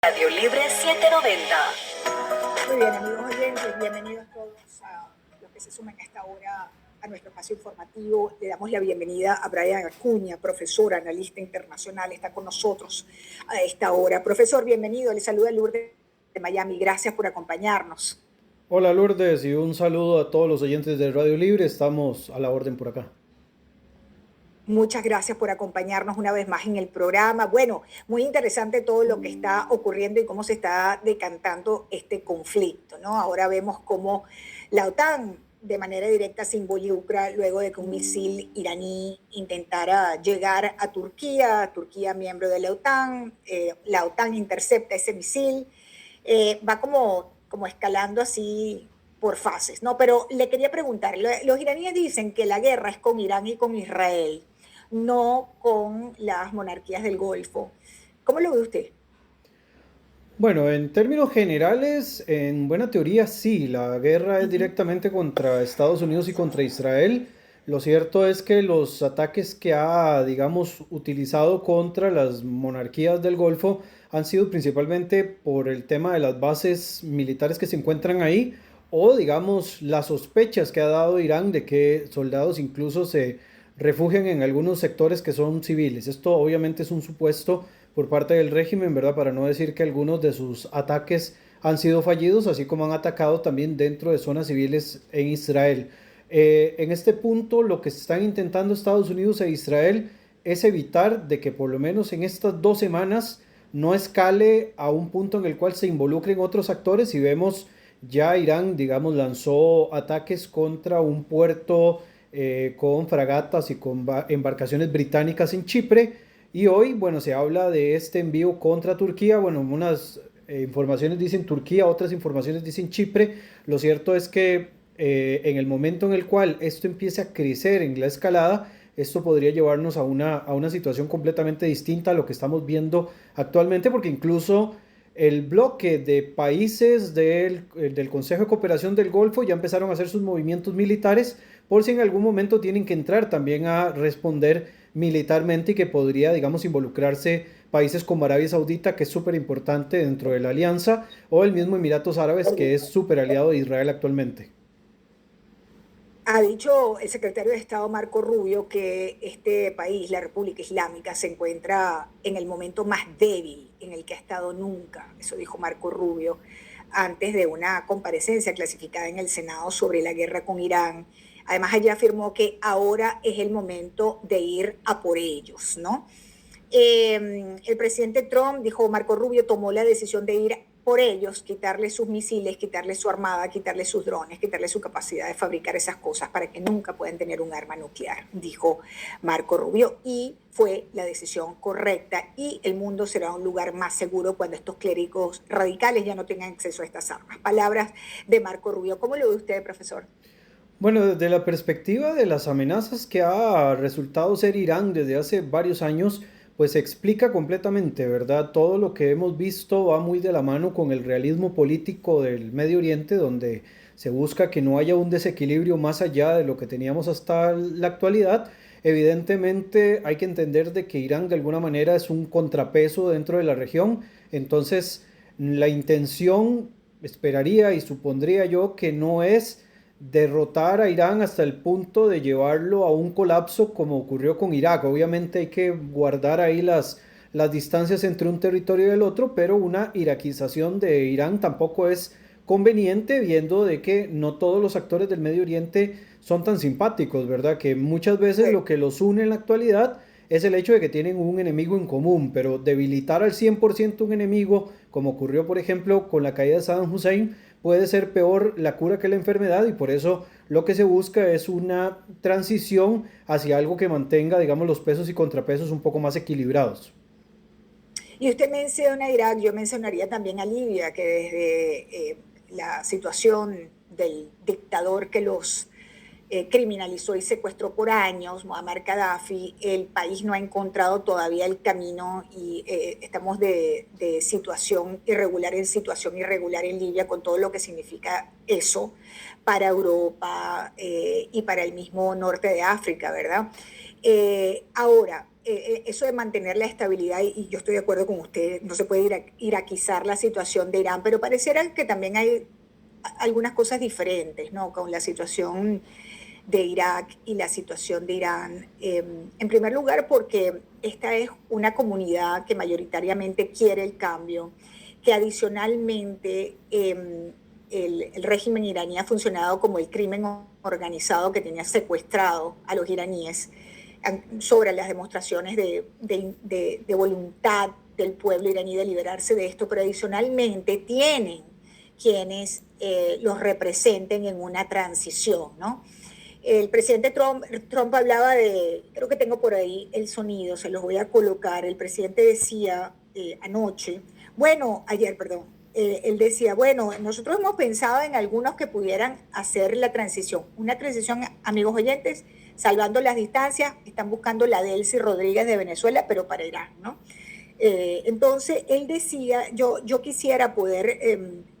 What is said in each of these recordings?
Radio Libre 790. Muy bien, amigos oyentes, bienvenidos todos a los que se sumen a esta hora a nuestro espacio informativo. Le damos la bienvenida a Brian Acuña, profesor, analista internacional, está con nosotros a esta hora. Profesor, bienvenido, le saluda Lourdes de Miami, gracias por acompañarnos. Hola Lourdes y un saludo a todos los oyentes de Radio Libre, estamos a la orden por acá. Muchas gracias por acompañarnos una vez más en el programa. Bueno, muy interesante todo lo que está ocurriendo y cómo se está decantando este conflicto, ¿no? Ahora vemos cómo la OTAN de manera directa se involucra luego de que un misil iraní intentara llegar a Turquía, Turquía miembro de la OTAN intercepta ese misil, va como escalando así por fases, ¿no? Pero le quería preguntar, los iraníes dicen que la guerra es con Irán y con Israel, no con las monarquías del Golfo. ¿Cómo lo ve usted? Bueno, en términos generales, en buena teoría sí, la guerra es directamente contra Estados Unidos y contra Israel. Lo cierto es que los ataques que ha, digamos, utilizado contra las monarquías del Golfo han sido principalmente por el tema de las bases militares que se encuentran ahí o, digamos, las sospechas que ha dado Irán de que soldados incluso se refugian en algunos sectores que son civiles. Esto obviamente es un supuesto por parte del régimen, ¿verdad? Para no decir que algunos de sus ataques han sido fallidos, así como han atacado también dentro de zonas civiles en Israel. En este punto, lo que están intentando Estados Unidos e Israel es evitar de que por lo menos en estas 2 semanas no escale a un punto en el cual se involucren otros actores y vemos ya Irán, digamos, lanzó ataques contra un puerto con fragatas y con embarcaciones británicas en Chipre. Y hoy, bueno, se habla de este envío contra Turquía. Bueno, unas informaciones dicen Turquía, otras informaciones dicen Chipre. Lo cierto es que en el momento en el cual esto empiece a crecer en la escalada, esto podría llevarnos a una situación completamente distinta a lo que estamos viendo actualmente, porque incluso el bloque de países del Consejo de Cooperación del Golfo ya empezaron a hacer sus movimientos militares por si en algún momento tienen que entrar también a responder militarmente y que podría, digamos, involucrarse países como Arabia Saudita, que es súper importante dentro de la alianza, o el mismo Emiratos Árabes, que es súper aliado de Israel actualmente. Ha dicho el secretario de Estado Marco Rubio que este país, la República Islámica, se encuentra en el momento más débil en el que ha estado nunca. Eso dijo Marco Rubio antes de una comparecencia clasificada en el Senado sobre la guerra con Irán. Además, allí afirmó que ahora es el momento de ir a por ellos, ¿no? El presidente Trump, dijo Marco Rubio, tomó la decisión de ir por ellos, quitarle sus misiles, quitarle su armada, quitarle sus drones, quitarle su capacidad de fabricar esas cosas para que nunca puedan tener un arma nuclear, dijo Marco Rubio. Y fue la decisión correcta y el mundo será un lugar más seguro cuando estos clérigos radicales ya no tengan acceso a estas armas. Palabras de Marco Rubio. ¿Cómo lo ve usted, profesor? Bueno, desde la perspectiva de las amenazas que ha resultado ser Irán desde hace varios años, pues se explica completamente, ¿verdad? Todo lo que hemos visto va muy de la mano con el realismo político del Medio Oriente, donde se busca que no haya un desequilibrio más allá de lo que teníamos hasta la actualidad. Evidentemente hay que entender de que Irán de alguna manera es un contrapeso dentro de la región, entonces la intención, esperaría y supondría yo que no es derrotar a Irán hasta el punto de llevarlo a un colapso como ocurrió con Irak. Obviamente hay que guardar ahí las distancias entre un territorio y el otro, pero una iraquización de Irán tampoco es conveniente, viendo de que no todos los actores del Medio Oriente son tan simpáticos, ¿verdad? Que muchas veces lo que los une en la actualidad es el hecho de que tienen un enemigo en común, pero debilitar al 100% un enemigo, como ocurrió por ejemplo con la caída de Saddam Hussein, puede ser peor la cura que la enfermedad, y por eso lo que se busca es una transición hacia algo que mantenga, digamos, los pesos y contrapesos un poco más equilibrados. Y usted menciona Irak, yo mencionaría también a Libia, que desde la situación del dictador que los criminalizó y secuestró por años, Muammar Gaddafi, el país no ha encontrado todavía el camino y estamos de situación irregular en situación irregular en Libia, con todo lo que significa eso para Europa y para el mismo norte de África, ¿verdad? Ahora, eso de mantener la estabilidad, y yo estoy de acuerdo con usted, no se puede iraquizar la situación de Irán, pero pareciera que también hay algunas cosas diferentes, ¿no? Con la situación de Irak y la situación de Irán. En primer lugar, porque esta es una comunidad que mayoritariamente quiere el cambio, que adicionalmente el régimen iraní ha funcionado como el crimen organizado que tenía secuestrado a los iraníes sobre las demostraciones de voluntad del pueblo iraní de liberarse de esto, pero adicionalmente tienen quienes los representen en una transición, ¿no? El presidente Trump hablaba de, creo que tengo por ahí el sonido, se los voy a colocar. El presidente decía ayer, perdón, él decía, bueno, nosotros hemos pensado en algunos que pudieran hacer la transición. Una transición, amigos oyentes, salvando las distancias, están buscando la Delcy Rodríguez de Venezuela, pero para Irán, ¿no? Entonces, él decía, yo quisiera poder,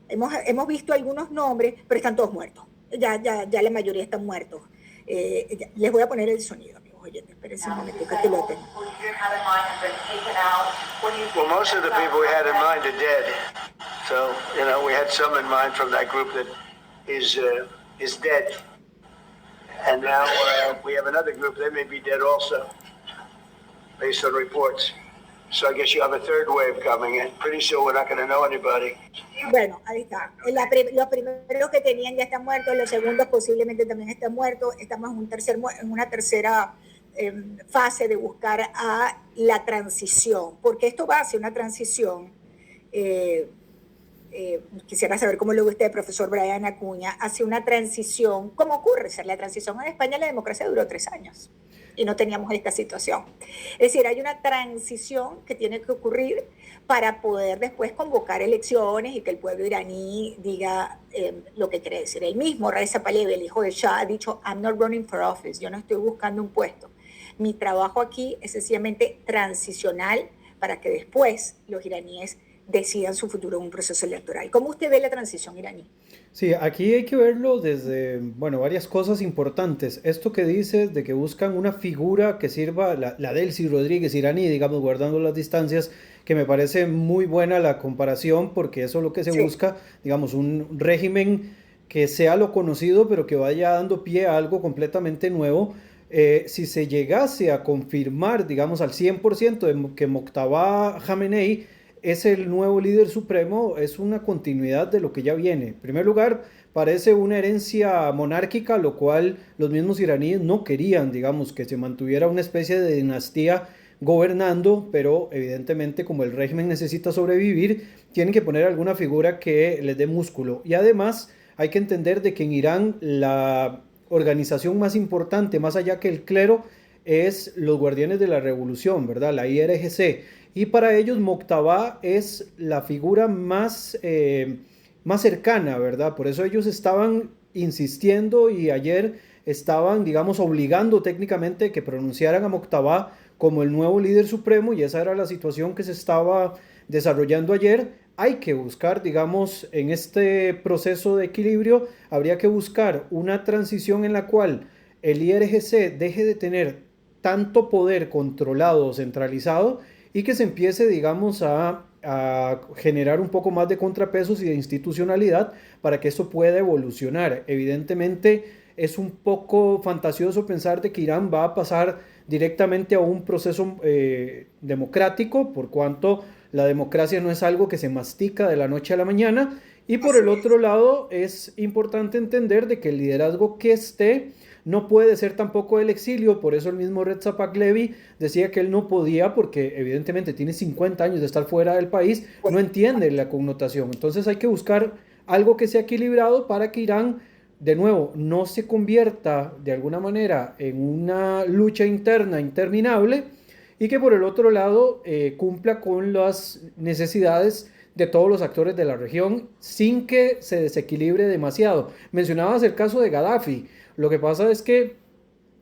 hemos visto algunos nombres, pero están todos muertos. Ya la mayoría están muertos. Les voy a poner el sonido, amigos oyentes. Espérense un momento que lo tengo. Well, most of the people we had in mind are dead. So, we had some in mind from that group that is dead. And now we have another group, they may be dead also, based on reports. So I guess you have a third wave coming in. Pretty soon we're not going to know anybody. Bueno, ahí está. Los primeros que tenían ya están muertos, los segundos posiblemente también están muertos. Estamos en una tercera fase de buscar a la transición, porque esto va hacia una transición. Quisiera saber cómo lo ve usted, profesor Brian Acuña, hacia una transición. ¿Cómo ocurre? La transición en España, la democracia duró 3 años y no teníamos esta situación. Es decir, hay una transición que tiene que ocurrir para poder después convocar elecciones y que el pueblo iraní diga lo que quiere decir. El mismo Reza Pahlavi, el hijo de Shah, ha dicho, I'm not running for office, yo no estoy buscando un puesto. Mi trabajo aquí es sencillamente transicional para que después los iraníes decidan su futuro en un proceso electoral. ¿Cómo usted ve la transición iraní? Sí, aquí hay que verlo desde, varias cosas importantes. Esto que dices de que buscan una figura que sirva, la Delcy Rodríguez iraní, digamos, guardando las distancias, que me parece muy buena la comparación, porque eso es lo que se busca, digamos, un régimen que sea lo conocido, pero que vaya dando pie a algo completamente nuevo. Si se llegase a confirmar, digamos, al 100% de que Mojtaba Khamenei es el nuevo líder supremo, es una continuidad de lo que ya viene. En primer lugar, parece una herencia monárquica, lo cual los mismos iraníes no querían, digamos, que se mantuviera una especie de dinastía gobernando, pero evidentemente como el régimen necesita sobrevivir, tienen que poner alguna figura que les dé músculo. Y además hay que entender de que en Irán la organización más importante, más allá que el clero, es los Guardianes de la Revolución, ¿verdad? La IRGC. Y para ellos Mojtaba es la figura más cercana, ¿verdad? Por eso ellos estaban insistiendo y ayer estaban, digamos, obligando técnicamente que pronunciaran a Mojtaba como el nuevo líder supremo, y esa era la situación que se estaba desarrollando ayer. Hay que buscar, digamos, en este proceso de equilibrio, habría que buscar una transición en la cual el IRGC deje de tener tanto poder controlado o centralizado y que se empiece, digamos, a generar un poco más de contrapesos y de institucionalidad para que esto pueda evolucionar. Evidentemente es un poco fantasioso pensar de que Irán va a pasar directamente a un proceso democrático, por cuanto la democracia no es algo que se mastica de la noche a la mañana. Y por el otro lado es importante entender de que el liderazgo que esté no puede ser tampoco el exilio. Por eso el mismo Reza Pahlavi decía que él no podía, porque evidentemente tiene 50 años de estar fuera del país, no entiende la connotación. Entonces hay que buscar algo que sea equilibrado para que Irán, de nuevo, no se convierta de alguna manera en una lucha interna interminable, y que por el otro lado cumpla con las necesidades de todos los actores de la región sin que se desequilibre demasiado. Mencionabas el caso de Gaddafi. Lo que pasa es que,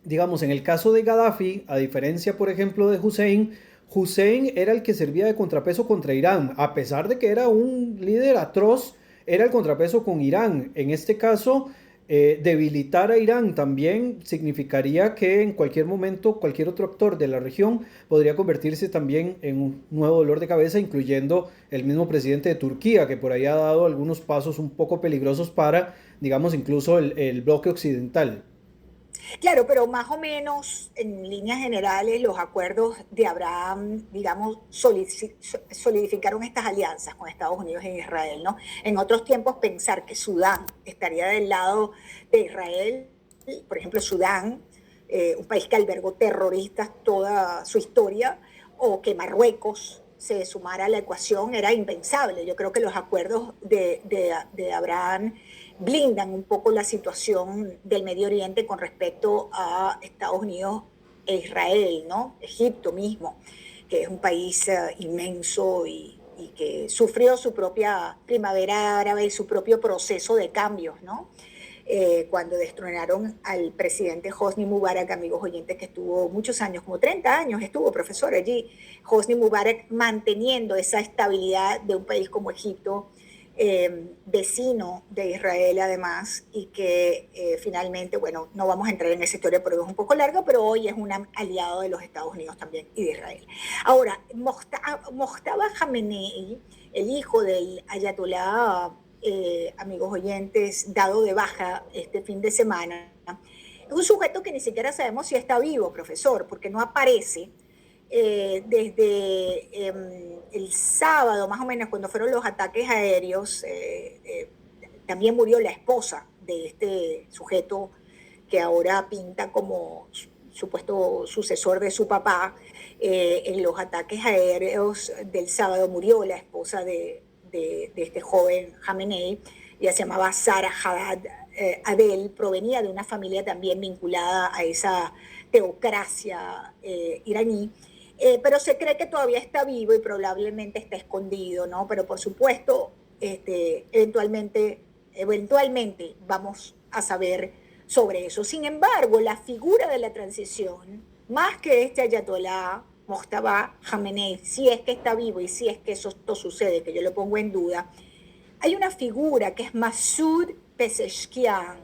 digamos, en el caso de Gaddafi, a diferencia, por ejemplo, de Hussein era el que servía de contrapeso contra Irán. A pesar de que era un líder atroz, era el contrapeso con Irán. En este caso, debilitar a Irán también significaría que en cualquier momento cualquier otro actor de la región podría convertirse también en un nuevo dolor de cabeza, incluyendo el mismo presidente de Turquía, que por ahí ha dado algunos pasos un poco peligrosos para, digamos, incluso el bloque occidental. Claro, pero más o menos en líneas generales los acuerdos de Abraham, digamos, solidificaron estas alianzas con Estados Unidos e Israel, ¿no? En otros tiempos pensar que Sudán estaría del lado de Israel, por ejemplo, Sudán, un país que albergó terroristas toda su historia, o que Marruecos se sumara a la ecuación, era impensable. Yo creo que los acuerdos de Abraham blindan un poco la situación del Medio Oriente con respecto a Estados Unidos e Israel, ¿no? Egipto mismo, que es un país inmenso y que sufrió su propia primavera árabe y su propio proceso de cambios, ¿no? Cuando destronaron al presidente Hosni Mubarak, amigos oyentes, que estuvo muchos años, como 30 años estuvo profesor allí, Hosni Mubarak manteniendo esa estabilidad de un país como Egipto, vecino de Israel además, y que finalmente, bueno, no vamos a entrar en esa historia porque es un poco larga, pero hoy es un aliado de los Estados Unidos también y de Israel. Ahora, Mojtaba Khamenei, el hijo del ayatolá, amigos oyentes, dado de baja este fin de semana, es un sujeto que ni siquiera sabemos si está vivo, profesor, porque no aparece. Desde el sábado, más o menos, cuando fueron los ataques aéreos, también murió la esposa de este sujeto que ahora pinta como supuesto sucesor de su papá. En los ataques aéreos del sábado murió la esposa de este joven Khamenei. Ella se llamaba Sara Haddad Adel, provenía de una familia también vinculada a esa teocracia iraní. Pero se cree que todavía está vivo y probablemente está escondido, ¿no? Pero por supuesto, eventualmente vamos a saber sobre eso. Sin embargo, la figura de la transición, más que este ayatolá Mojtaba Khamenei, si es que está vivo y si es que esto sucede, que yo lo pongo en duda, hay una figura que es Masoud Pezeshkian,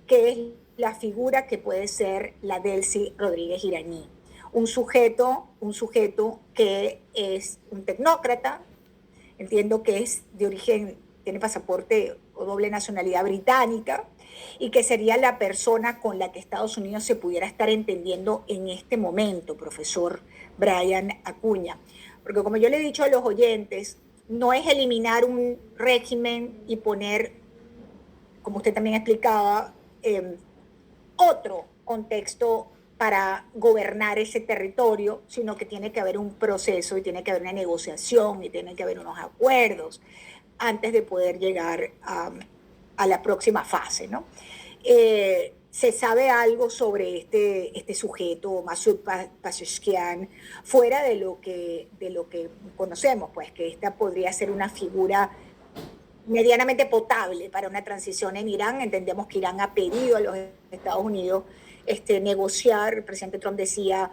que es la figura que puede ser la Delcy Rodríguez iraní. Un sujeto que es un tecnócrata, entiendo que es de origen, tiene pasaporte o doble nacionalidad británica, y que sería la persona con la que Estados Unidos se pudiera estar entendiendo en este momento, profesor Brian Acuña. Porque como yo le he dicho a los oyentes, no es eliminar un régimen y poner, como usted también explicaba, otro contexto para gobernar ese territorio, sino que tiene que haber un proceso y tiene que haber una negociación y tiene que haber unos acuerdos antes de poder llegar a la próxima fase, ¿no? ¿Se sabe algo sobre este sujeto, Masoud Pezeshkian, fuera de lo que conocemos? Pues que esta podría ser una figura medianamente potable para una transición en Irán. Entendemos que Irán ha pedido a los Estados Unidos negociar. El presidente Trump decía,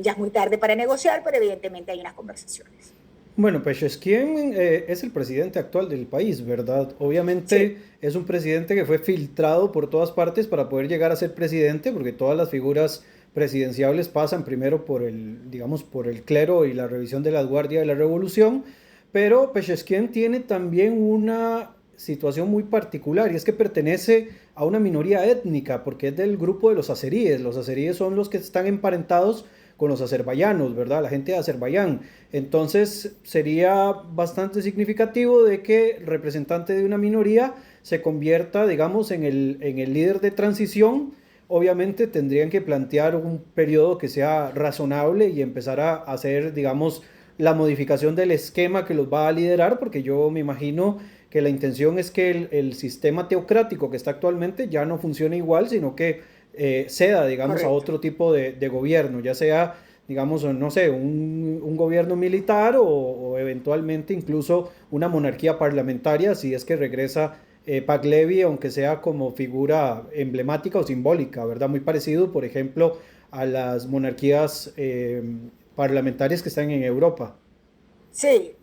ya es muy tarde para negociar, pero evidentemente hay unas conversaciones. Bueno, Pezeshkian es el presidente actual del país, ¿verdad? Obviamente sí. Es un presidente que fue filtrado por todas partes para poder llegar a ser presidente, porque todas las figuras presidenciables pasan primero por por el clero y la revisión de la guardia de la revolución, pero Pezeshkian tiene también una situación muy particular, y es que pertenece a una minoría étnica, porque es del grupo de los azeríes. Los azeríes son los que están emparentados con los azerbaiyanos, ¿verdad? La gente de Azerbaiyán. Entonces sería bastante significativo de que el representante de una minoría se convierta, digamos, en el líder de transición. Obviamente tendrían que plantear un periodo que sea razonable y empezar a hacer, digamos, la modificación del esquema que los va a liderar, porque yo me imagino que la intención es que el sistema teocrático que está actualmente ya no funcione igual, sino que ceda, digamos, correcto, a otro tipo de gobierno, ya sea, digamos, no sé, un gobierno militar o eventualmente incluso una monarquía parlamentaria, si es que regresa Pahlavi, aunque sea como figura emblemática o simbólica, ¿verdad? Muy parecido, por ejemplo, a las monarquías parlamentarias que están en Europa. Sí.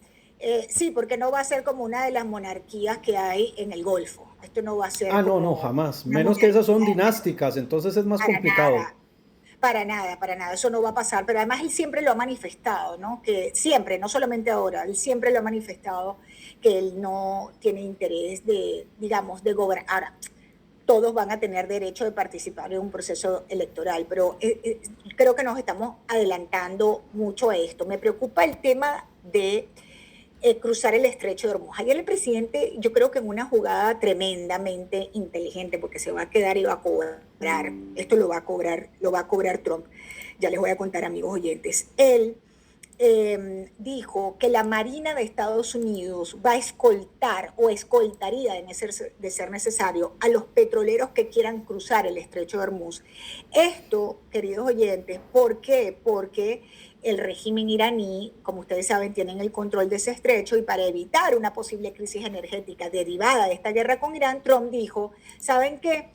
Sí, porque no va a ser como una de las monarquías que hay en el Golfo. Esto no va a ser Ah, no, no, como jamás. una Menos que esas son monarquía dinásticas, entonces es más para complicado. nada. Para nada, para nada, eso no va a pasar, pero además él siempre lo ha manifestado, ¿no? Que siempre, no solamente ahora, él siempre lo ha manifestado que él no tiene interés de, digamos, de gobernar. Ahora, todos van a tener derecho de participar en un proceso electoral, pero creo que nos estamos adelantando mucho a esto. Me preocupa el tema de cruzar el estrecho de Hormuz. Ayer el presidente, yo creo que en una jugada tremendamente inteligente, porque se va a quedar y va a cobrar, esto lo va a cobrar Trump. Ya les voy a contar, amigos oyentes. Él dijo que la Marina de Estados Unidos va a escoltar o escoltaría de ser necesario a los petroleros que quieran cruzar el estrecho de Hormuz. Esto, queridos oyentes, ¿por qué? Porque el régimen iraní, como ustedes saben, tienen el control de ese estrecho y para evitar una posible crisis energética derivada de esta guerra con Irán, Trump dijo, ¿saben qué?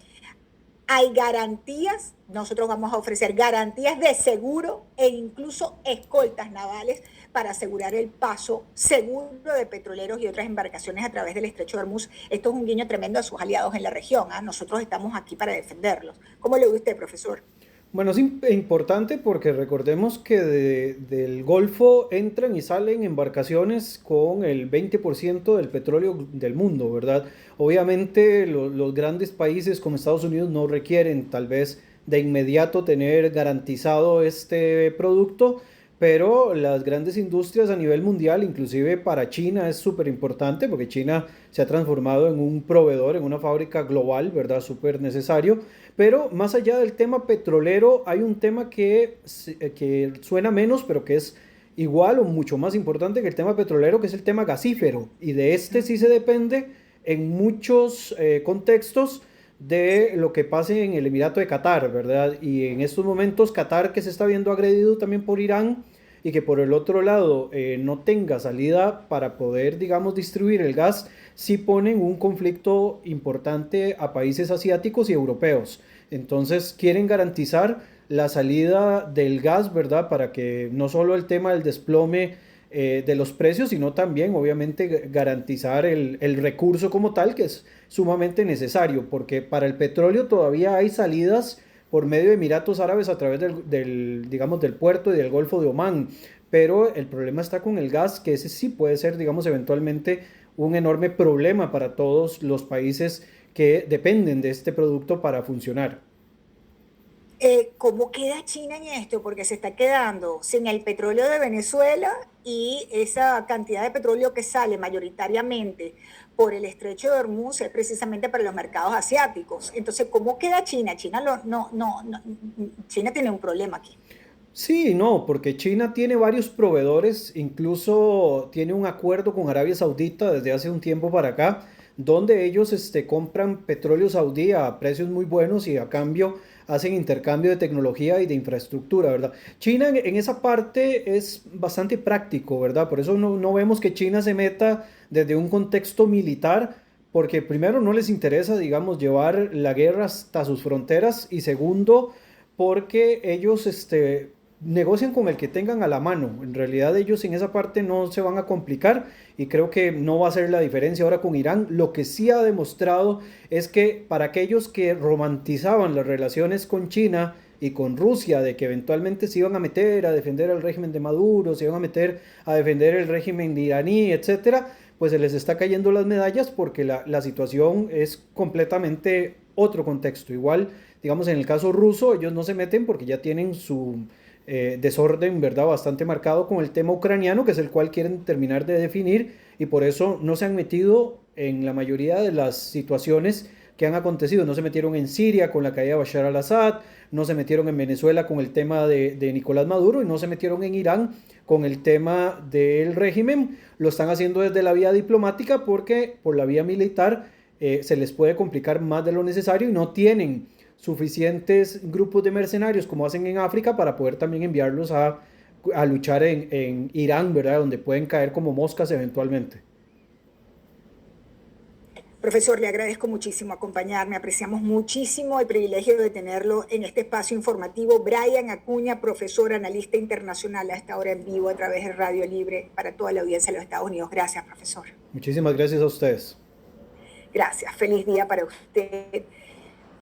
Hay garantías, nosotros vamos a ofrecer garantías de seguro e incluso escoltas navales para asegurar el paso seguro de petroleros y otras embarcaciones a través del estrecho de Hormuz. Esto es un guiño tremendo a sus aliados en la región. Nosotros estamos aquí para defenderlos. ¿Cómo lo ve usted, profesor? Bueno, es importante porque recordemos que del Golfo entran y salen embarcaciones con el 20% del petróleo del mundo, ¿verdad? Obviamente los grandes países como Estados Unidos no requieren tal vez de inmediato tener garantizado este producto, pero las grandes industrias a nivel mundial, inclusive para China es súper importante porque China se ha transformado en un proveedor, en una fábrica global, ¿verdad? Súper necesario. Pero más allá del tema petrolero, hay un tema que suena menos, pero que es igual o mucho más importante que el tema petrolero, que es el tema gasífero. Y de este sí se depende en muchos contextos de lo que pase en el Emirato de Qatar, ¿verdad? Y en estos momentos Qatar que se está viendo agredido también por Irán y que por el otro lado no tenga salida para poder, digamos, distribuir el gas, sí ponen un conflicto importante a países asiáticos y europeos. Entonces quieren garantizar la salida del gas, ¿verdad? Para que no solo el tema del desplome de los precios, sino también obviamente garantizar el recurso como tal, que es sumamente necesario, porque para el petróleo todavía hay salidas por medio de Emiratos Árabes a través digamos, del puerto y del Golfo de Omán, pero el problema está con el gas, que ese sí puede ser, digamos, eventualmente un enorme problema para todos los países que dependen de este producto para funcionar. ¿Cómo queda China en esto? Porque se está quedando sin el petróleo de Venezuela y esa cantidad de petróleo que sale mayoritariamente por el estrecho de Hormuz es precisamente para los mercados asiáticos. Entonces, ¿cómo queda China? China tiene un problema aquí. Sí, no, porque China tiene varios proveedores, incluso tiene un acuerdo con Arabia Saudita desde hace un tiempo para acá, donde ellos compran petróleo saudí a precios muy buenos y a cambio hacen intercambio de tecnología y de infraestructura, ¿verdad? China en esa parte es bastante práctico, ¿verdad? Por eso no vemos que China se meta desde un contexto militar, porque primero no les interesa, digamos, llevar la guerra hasta sus fronteras y segundo, porque ellos negocian con el que tengan a la mano. En realidad ellos en esa parte no se van a complicar y creo que no va a ser la diferencia ahora con Irán. Lo que sí ha demostrado es que para aquellos que romantizaban las relaciones con China y con Rusia, de que eventualmente se iban a meter a defender el régimen de Maduro, se iban a meter a defender el régimen de iraní, etcétera, pues se les está cayendo las medallas porque la situación es completamente otro contexto. Igual, digamos, en el caso ruso, ellos no se meten porque ya tienen su desorden, ¿verdad? Bastante marcado con el tema ucraniano, que es el cual quieren terminar de definir y por eso no se han metido en la mayoría de las situaciones que han acontecido. No se metieron en Siria con la caída de Bashar al-Assad, no se metieron en Venezuela con el tema de Nicolás Maduro y no se metieron en Irán con el tema del régimen. Lo están haciendo desde la vía diplomática porque por la vía militar se les puede complicar más de lo necesario y no tienen suficientes grupos de mercenarios como hacen en África para poder también enviarlos a luchar en Irán, ¿verdad? Donde pueden caer como moscas eventualmente. Profesor, le agradezco muchísimo acompañarme, apreciamos muchísimo el privilegio de tenerlo en este espacio informativo. Brian Acuña, profesor, analista internacional, a esta hora en vivo a través de Radio Libre para toda la audiencia de los Estados Unidos. Gracias, profesor. Muchísimas gracias a ustedes. Gracias, feliz día para usted.